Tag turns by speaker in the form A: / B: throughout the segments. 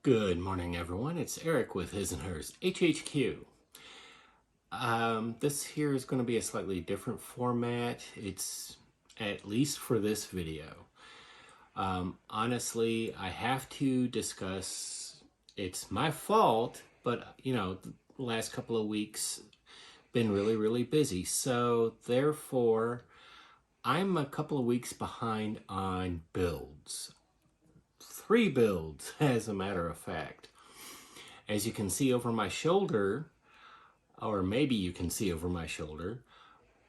A: Good morning, everyone. It's Eric with His&Hers, HHQ. This here is going to be a slightly different format. It's at least for this video. Honestly, I have to discuss, it's my fault, but the last couple of weeks been really busy. So therefore, I'm a couple of weeks behind on builds. 3 builds, as a matter of fact. As you can see over my shoulder, or maybe you can see over my shoulder,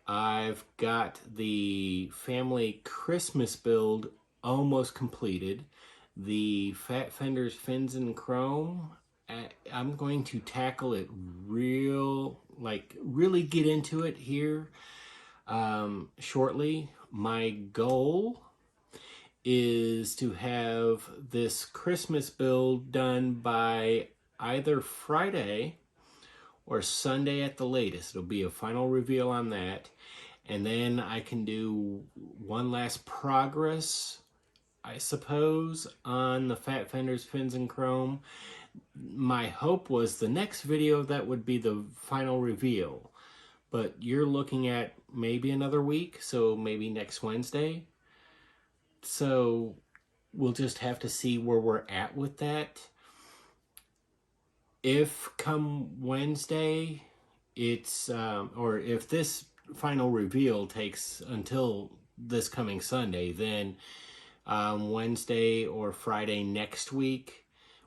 A: I've got the family Christmas build almost completed. The Fat Fenders fins and chrome, I'm going to tackle it really get into it here shortly. My goal is to have this Christmas build done by either Friday or Sunday at the latest. It'll be a final reveal on that. And then I can do one last progress, I suppose, on the Fat Fenders fins and chrome. My hope was the next video that would be the final reveal. But you're looking at maybe another week, so maybe next Wednesday. So we'll just have to see where we're at with that. If come Wednesday, it's, or if this final reveal takes until this coming Sunday, then Wednesday or Friday next week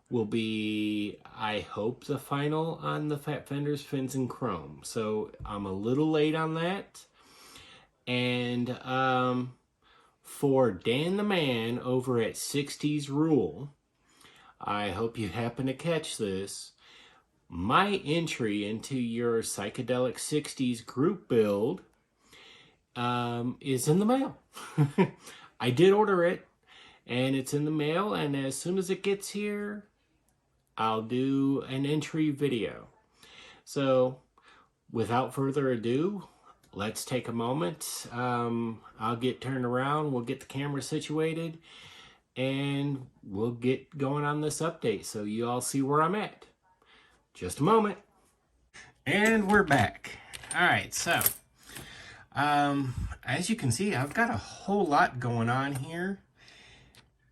A: will be, I hope, the final on the Fat Fenders fins and chrome. So I'm a little late on that. And for Dan the Man over at 60s Rule, I hope you happen to catch this. My entry into your Psychedelic 60s group build is in the mail. I did order it, and it's in the mail, and as soon as it gets here, I'll do an entry video. So, without further ado, let's take a moment. I'll get turned around, we'll get the camera situated, and we'll get going on this update so you all see where I'm at. Just a moment. And we're back. All right, so as you can see, I've got a whole lot going on here.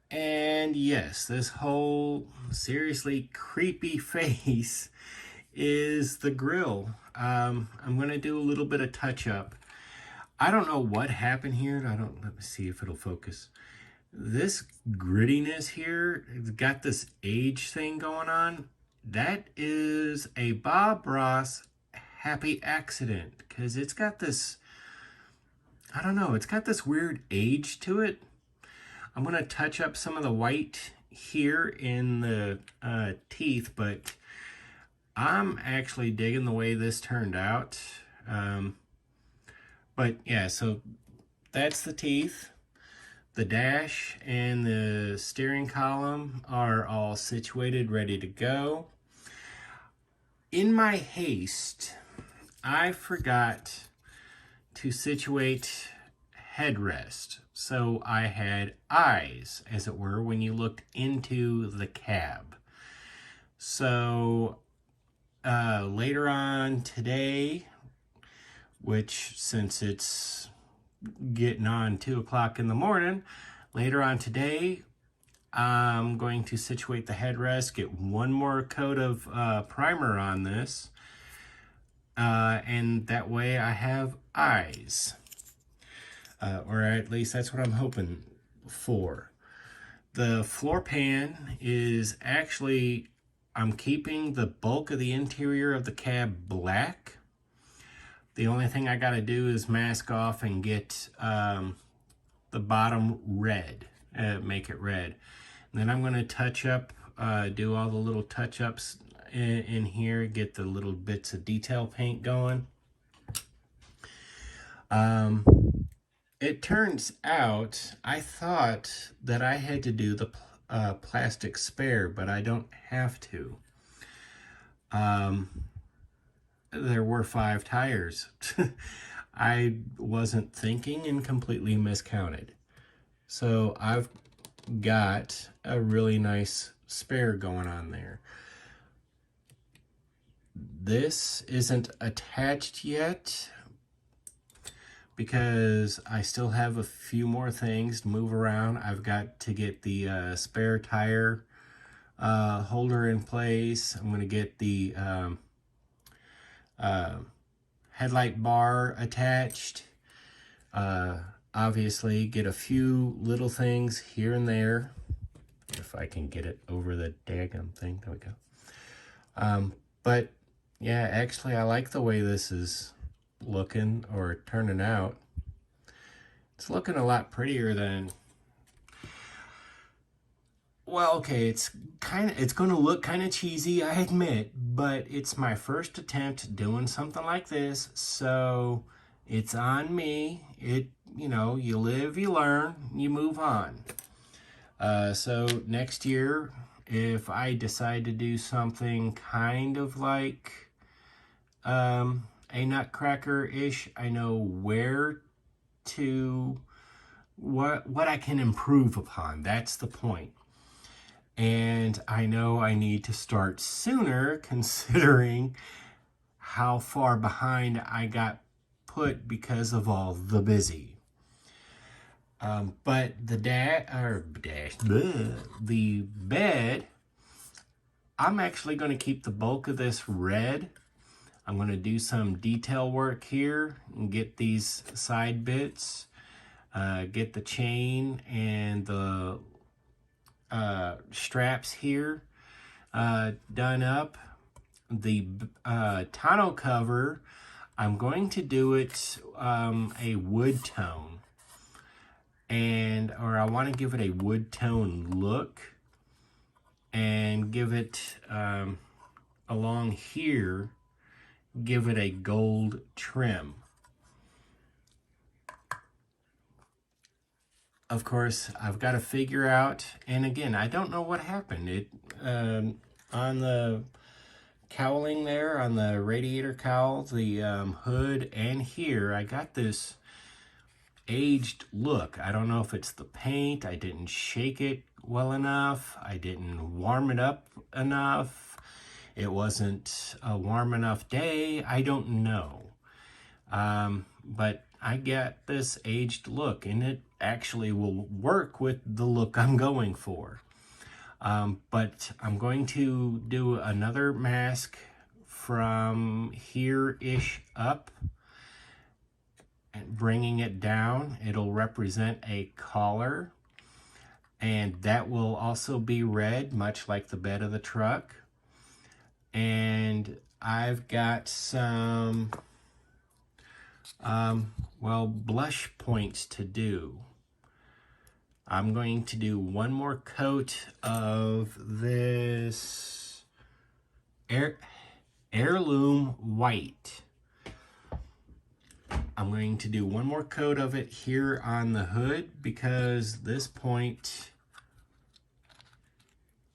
A: And yes, this whole seriously creepy face is the grill. I'm going to do a little bit of touch up. I don't know what happened here. Let me see if it'll focus. This grittiness here, it's got this age thing going on. That is a Bob Ross happy accident, because it's got this, I don't know, it's got this weird age to it. I'm going to touch up some of the white here in the teeth, but I'm actually digging the way this turned out. But yeah, so that's the teeth. The dash and the steering column are all situated, ready to go. In my haste, I forgot to situate headrest. So I had eyes, as it were, when you looked into the cab. So later on today, which since it's getting on 2 o'clock in the morning, later on today, I'm going to situate the headrest, get one more coat of primer on this, and that way I have eyes. Or at least that's what I'm hoping for. The floor pan is actually, I'm keeping the bulk of the interior of the cab black. The only thing I got to do is mask off and get the bottom red, make it red. And then I'm going to touch up, do all the little touch-ups in here, get the little bits of detail paint going. It turns out I thought that I had to do the plastic spare, but I don't have to. There were 5 tires. I wasn't thinking and completely miscounted. So I've got a really nice spare going on there. This isn't attached yet because I still have a few more things to move around. I've got to get the spare tire holder in place. I'm going to get the headlight bar attached. Obviously, get a few little things here and there. If I can get it over the daggum thing. There we go. But yeah, actually, I like the way this is looking or turning out. It's looking a lot prettier than... Well, okay, it's going to look kind of cheesy, I admit, but it's my first attempt doing something like this, so it's on me. You know, you live, you learn, you move on. So next year, if I decide to do something kind of like a nutcracker-ish, I know where to, what I can improve upon. That's the point. And I know I need to start sooner considering how far behind I got put because of all the busy. But the bed, I'm actually going to keep the bulk of this red. I'm going to do some detail work here and get these side bits, get the chain and the straps here done up. The tonneau cover, I'm going to do it a wood tone, or I want to give it a wood tone look and give it along here, give it a gold trim. Of course, I've got to figure out, and again, I don't know what happened. On the cowling there, on the radiator cowl, the hood, and here, I got this aged look. I don't know if it's the paint. I didn't shake it well enough. I didn't warm it up enough. It wasn't a warm enough day. I don't know. But I get this aged look, and it actually will work with the look I'm going for. But I'm going to do another mask from here-ish up and bringing it down. It'll represent a collar, and that will also be red, much like the bed of the truck. And I've got some well, blush points to do. I'm going to do one more coat of this heirloom white. I'm going to do one more coat of it here on the hood because this point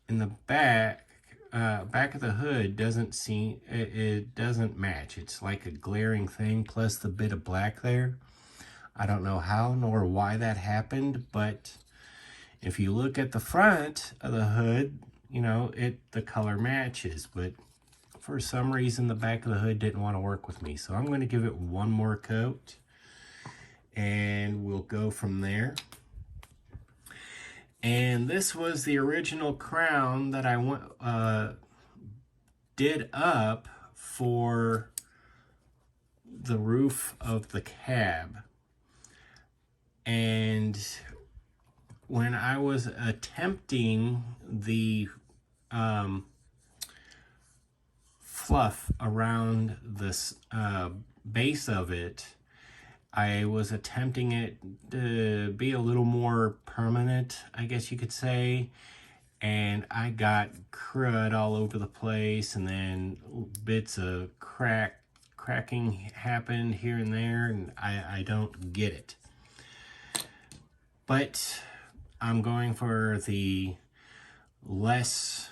A: in the back of the hood doesn't seem, it doesn't match. It's like a glaring thing, plus the bit of black there. I don't know how nor why that happened, but if you look at the front of the hood, you know, the color matches, but for some reason the back of the hood didn't want to work with me. So I'm going to give it one more coat and we'll go from there. And this was the original crown that I did up for the roof of the cab. And when I was attempting the fluff around this base of it, I was attempting it to be a little more permanent, I guess you could say. And I got crud all over the place, and then bits of cracking happened here and there, and I don't get it. But I'm going for the less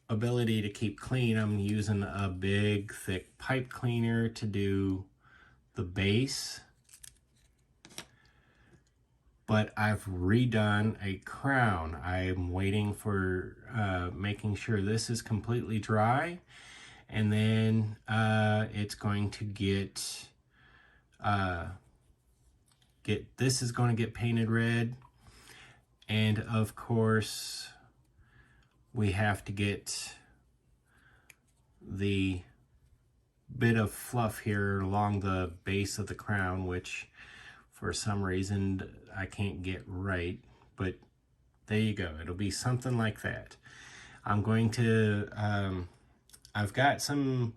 A: ability to keep clean. I'm using a big, thick pipe cleaner to do the base. but I've redone a crown. I'm waiting for making sure this is completely dry, and then it's going to get this is going to get painted red, and of course we have to get the bit of fluff here along the base of the crown, which for some reason I can't get right, but there you go. It'll be something like that. I'm going to I've got some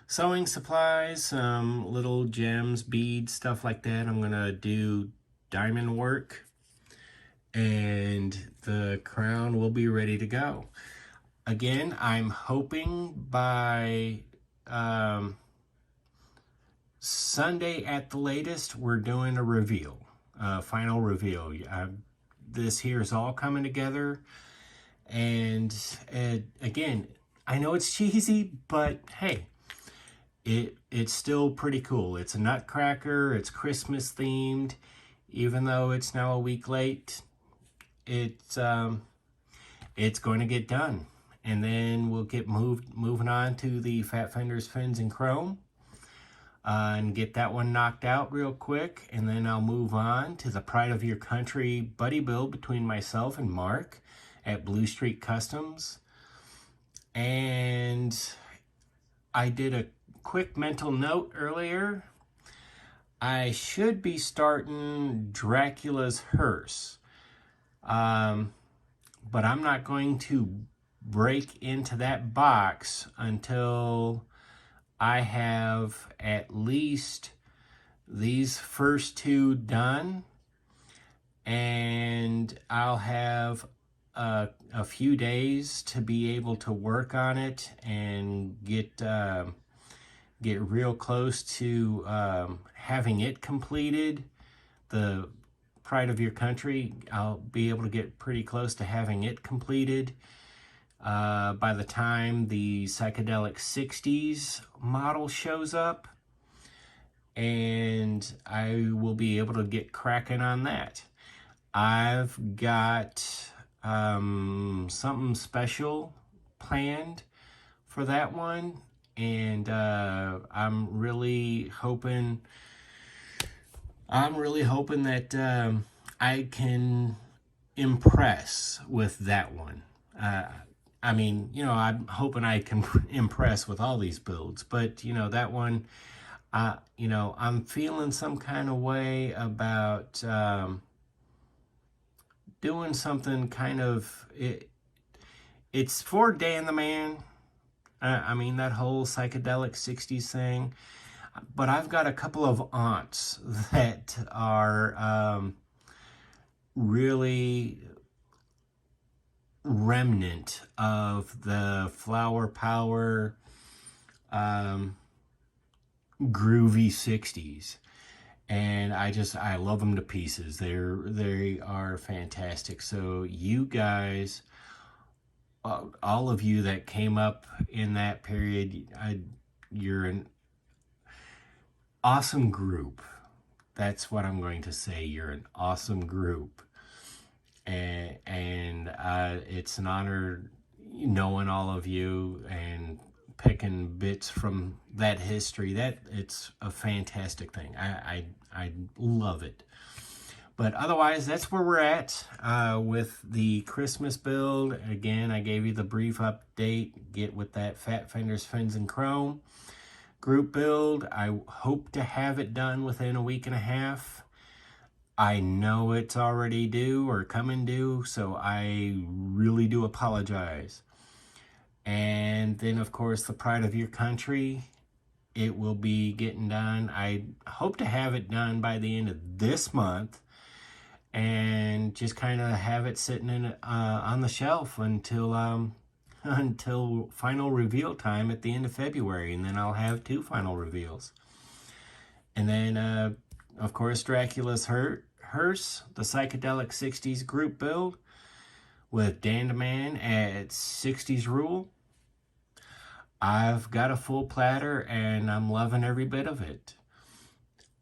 A: sewing supplies, some little gems, beads, stuff like that. I'm gonna do diamond work, and the crown will be ready to go. Again, I'm hoping by Sunday at the latest, we're doing a reveal, final reveal. This here is all coming together, and again, I know it's cheesy, but hey, it's still pretty cool. It's a nutcracker, it's Christmas themed, even though it's now a week late. It's going to get done, and then we'll get moving on to the Fat Fenders Fins and Chrome, and get that one knocked out real quick, and then I'll move on to the Pride of Your Country buddy build between myself and Mark at Blue Street Customs. And I did a quick mental note earlier. I should be starting Dracula's hearse. But I'm not going to break into that box until I have at least these first two done, and I'll have a few days to be able to work on it and get real close to having it completed. The Pride of Your Country, I'll be able to get pretty close to having it completed by the time the Psychedelic 60s model shows up, and I will be able to get cracking on that. I've got something special planned for that one, and I'm really hoping that I can impress with that one. I mean, you know, I'm hoping I can impress with all these builds, but you know, that one, you know, I'm feeling some kind of way about doing something kind of, it's for Dan the Man. I mean, that whole psychedelic 60s thing. But I've got a couple of aunts that are really remnant of the flower power groovy 60s, and I love them to pieces. They are fantastic. So you guys, all of you that came up in that period, you're an awesome group. That's what I'm going to say. You're an awesome group, and it's an honor knowing all of you and picking bits from that history. That it's a fantastic thing. I love it. But otherwise, that's where we're at with the Christmas build. Again, I gave you the brief update. Get with that Fat Fenders Fins and Chrome group build. I hope to have it done within a week and a half. I know it's already due or coming due, so I really do apologize. And then, of course, the Pride of Your Country, it will be getting done. I hope to have it done by the end of this month, and just kind of have it sitting in on the shelf until final reveal time at the end of February, and then I'll have 2 final reveals. And then, of course, Dracula's hearse, the Psychedelic 60s group build with Dan the Man at 60s Rule. I've got a full platter, and I'm loving every bit of it.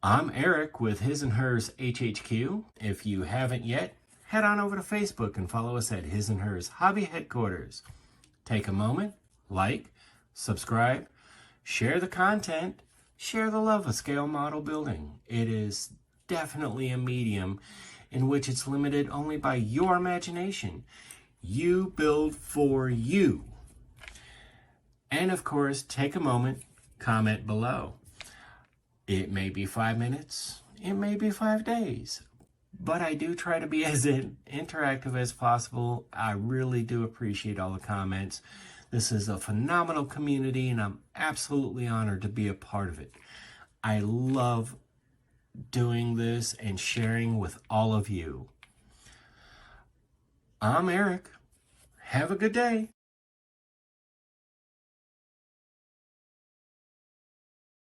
A: I'm Eric with His&Hers HHQ. If you haven't yet, head on over to Facebook and follow us at His&Hers Hobby Headquarters. Take a moment, like, subscribe, share the content, share the love of scale model building. It is definitely a medium in which it's limited only by your imagination. You build for you. And of course, take a moment, comment below. It may be 5 minutes, it may be 5 days, but I do try to be as interactive as possible. I really do appreciate all the comments. This is a phenomenal community, and I'm absolutely honored to be a part of it. I love doing this and sharing with all of you. I'm Eric. Have a good day.